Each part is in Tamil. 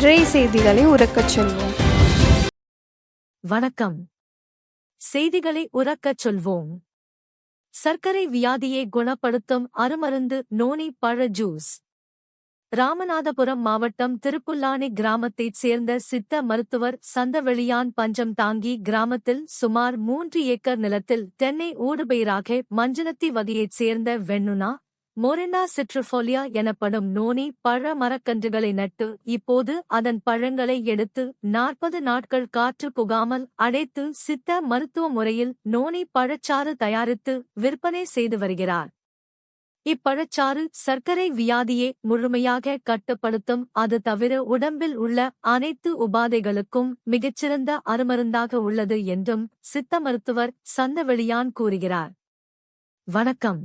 இன்றைய செய்திகளை உரக்கச் சொல்வோம். வணக்கம். செய்திகளை உரக்கச் சொல்வோம். சர்க்கரை வியாதியை குணப்படுத்தும் அருமருந்து நோனி பழ ஜூஸ். ராமநாதபுரம் மாவட்டம் திருப்புல்லானி கிராமத்தைச் சேர்ந்த சித்த மருத்துவர் சந்தவெளியான் பஞ்சம் தாங்கி கிராமத்தில் சுமார் 3 ஏக்கர் நிலத்தில் தென்னை ஊடுபயிராக மஞ்சனத்தி வகையைச் சேர்ந்த வெண்ணுனா மொரிண்டா சிட்ரிஃபோலியா எனப்படும் நோனி பழ மரக்கன்றுகளை நட்டு இப்போது அதன் பழங்களை எடுத்து 40 நாட்கள் காற்று புகாமல் அடைத்து சித்த மருத்துவ முறையில் நோனி பழச்சாறு தயாரித்து விற்பனை செய்து வருகிறார். இப்பழச்சாறு சர்க்கரை வியாதியை முழுமையாக கட்டுப்படுத்தும். அது தவிர உடம்பில் உள்ள அனைத்து உபாதைகளுக்கும் மிகச்சிறந்த அருமருந்தாக உள்ளது என்றும் சித்த மருத்துவர் சந்தவெளியான் கூறுகிறார். வணக்கம்.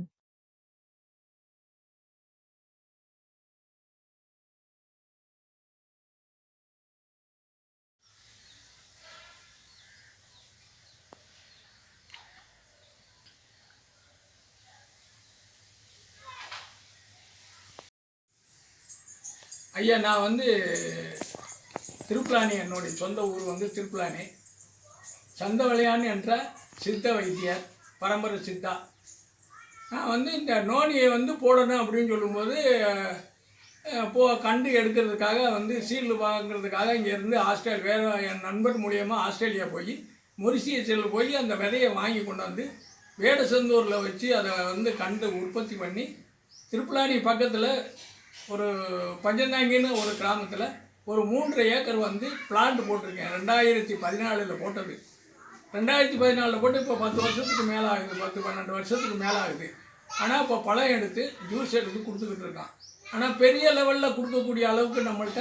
ஐயா, நான் திருப்புலானி, என்னுடைய சொந்த ஊர் திருப்புலானி. சந்தவெளியான் என்ற சித்த வைத்தியர், பரம்பரை சித்தா. நான் இந்த நோனியை போடணும் அப்படின்னு சொல்லும்போது கண்டு எடுக்கிறதுக்காக சீல் வாங்குறதுக்காக இங்கேருந்து வேறு என் நண்பர் மூலியமாக ஆஸ்திரேலியா போய் மொரிசியஸில் போய் அந்த விதையை வாங்கி கொண்டாந்து வேடசந்தூரில் வச்சு அதை கண்டு உற்பத்தி பண்ணி திருப்புலானி பக்கத்தில் ஒரு பஞ்சந்தாங்கின்னு ஒரு கிராமத்தில் ஒரு 3.5 ஏக்கர் பிளான்ட் போட்டிருக்கேன். 2014 போட்டது. 2014 போட்டு இப்போ 10 வருஷத்துக்கு மேலே ஆகுது, 10-12 வருஷத்துக்கு மேலே ஆகுது. ஆனால் இப்போ பழம் எடுத்து ஜூஸ் எடுத்து கொடுத்துக்கிட்டு இருக்கான். ஆனால் பெரிய லெவலில் கொடுக்கக்கூடிய அளவுக்கு நம்மள்கிட்ட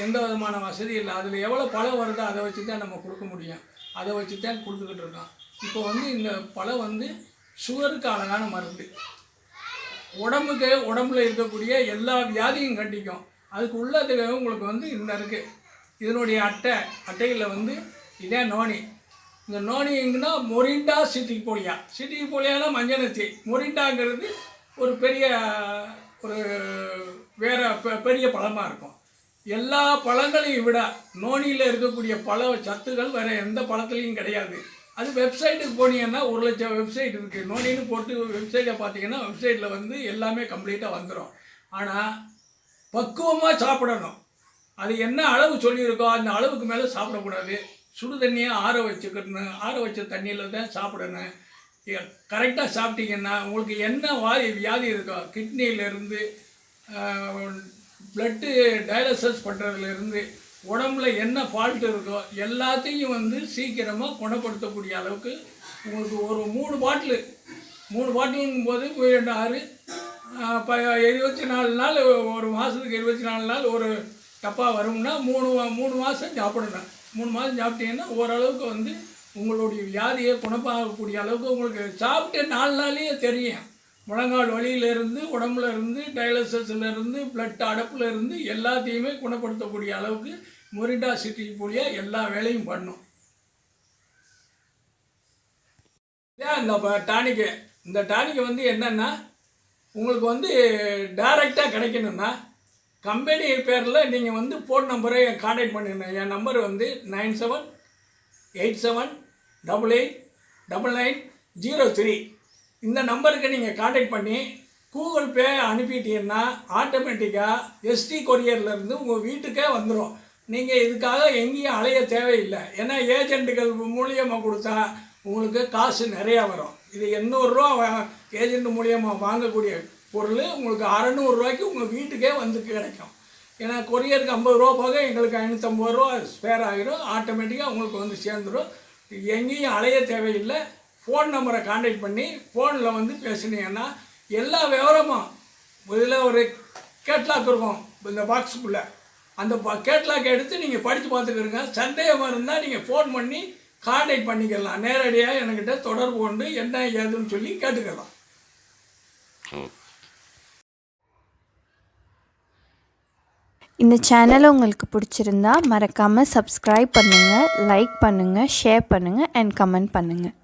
எந்த விதமான வசதி இல்லை. அதில் எவ்வளோ பழம் வருதோ அதை வச்சு தான் நம்ம கொடுக்க முடியும். அதை வச்சு தான் கொடுத்துக்கிட்டு இருக்கான். இப்போ இந்த பழம் சுகருக்கு அழகான மருந்து. உடம்புல இருக்கக்கூடிய எல்லா வியாதியும் கண்டிக்கும். அதுக்கு உள்ளது உங்களுக்கு இந்த இருக்குது. இதனுடைய அட்டையில் இதே நோனி. இந்த நோனிங்கன்னா மொரிண்டா சிட்டிபோலியானா மஞ்சனத்தி. மொரிண்டாங்கிறது ஒரு பெரிய பழமாக இருக்கும். எல்லா பழங்களையும் விட நோனியில் இருக்கக்கூடிய பழ சத்துக்கள் வேறு எந்த பழத்துலையும் கிடையாது. அது வெப்சைட்டுக்கு போனீங்கன்னா 1 லட்சம் வெப்சைட் இருக்குது. நோனின்னு போட்டு வெப்சைட்டை பார்த்தீங்கன்னா வெப்சைட்டில் எல்லாமே கம்ப்ளீட்டாக வந்துடும். ஆனால் பக்குவமாக சாப்பிடணும். அது என்ன அளவு சொல்லியிருக்கோ அந்த அளவுக்கு மேலே சாப்பிடக்கூடாது. சுடு தண்ணியை ஆற வச்ச தண்ணியில் தான் சாப்பிடணும். கரெக்டாக சாப்பிட்டீங்கன்னா உங்களுக்கு என்ன வியாதி இருக்கோ, கிட்னியிலேருந்து ப்ளட்டு டயாலிசிஸ் பண்ணுறதுலேருந்து உடம்புல என்ன ஃபால்ட் இருக்கோ எல்லாத்தையும் சீக்கிரமாக குணப்படுத்தக்கூடிய அளவுக்கு உங்களுக்கு ஒரு 3 பாட்டிலுங்கும் போது 6 24 நாள், ஒரு மாதத்துக்கு 24 நாள் ஒரு டப்பா வரும்னா 3 மாதம் சாப்பிடணும். 3 மாதம் சாப்பிட்டீங்கன்னா ஓரளவுக்கு உங்களுடைய வியாதியை குணமாகக்கூடிய அளவுக்கு உங்களுக்கு சாப்பிட்டு 4 நாள்லேயே தெரியும். முழங்கால் வலியிலேருந்து, உடம்புல இருந்து, டயாலிசிஸ்லேருந்து, பிளட் அடப்பில் இருந்து எல்லாத்தையுமே குணப்படுத்தக்கூடிய அளவுக்கு மொரிண்டா சிட்டிபோலியா எல்லா வேலையும் பண்ணும். இந்த டானிக்கு என்னென்னா உங்களுக்கு டைரெக்டாக கிடைக்கணும்னா கம்பெனி பேரில் நீங்கள் ஃபோன் நம்பரை கான்டாக்ட் பண்ணிடணும். என் நம்பர் 9787889903. இந்த நம்பருக்கு நீங்கள் கான்டாக்ட் பண்ணி கூகுள் பே அனுப்பிட்டீங்கன்னா ஆட்டோமேட்டிக்காக எஸ்டி கொரியர்லேருந்து உங்கள் வீட்டுக்கே வந்துடும். நீங்கள் இதுக்காக எங்கேயும் அலைய தேவையில்லை. ஏன்னா ஏஜென்ட்டுகள் மூலியமாக கொடுத்தா உங்களுக்கு காசு நிறையா வரும். இது 800 ரூபா ஏஜென்ட் மூலியமாக வாங்கக்கூடிய பொருள் உங்களுக்கு 600 ரூபாய்க்கு உங்கள் வீட்டுக்கே கிடைக்கும். ஏன்னா கொரியருக்கு 50 ரூபா போக எங்களுக்கு 550 ரூபா ஸ்பேர் ஆகிடும். ஆட்டோமேட்டிக்காக உங்களுக்கு சேர்ந்துடும். எங்கேயும் அலைய தேவையில்லை. ஃபோன் நம்பரை கான்டாக்ட் பண்ணி ஃபோனில் பேசுனீங்கன்னா எல்லா விவரமும் இதில் ஒரு கேட்லாக் இருக்கும். இந்த பாக்ஸுக்குள்ளே அந்த கேட்லாக் எடுத்து நீங்கள் படித்து பார்த்துக்கிறங்க. சந்தேகமாக இருந்தால் நீங்கள் ஃபோன் பண்ணி கான்டாக்ட் பண்ணிக்கலாம். நேரடியாக என்கிட்ட தொடர்பு கொண்டு என்ன ஏதுன்னு சொல்லி கேட்டுக்கலாம். இந்த சேனலை உங்களுக்கு பிடிச்சிருந்தா மறக்காமல் சப்ஸ்கிரைப் பண்ணுங்கள், லைக் பண்ணுங்கள், ஷேர் பண்ணுங்கள் அண்ட் கமெண்ட் பண்ணுங்கள்.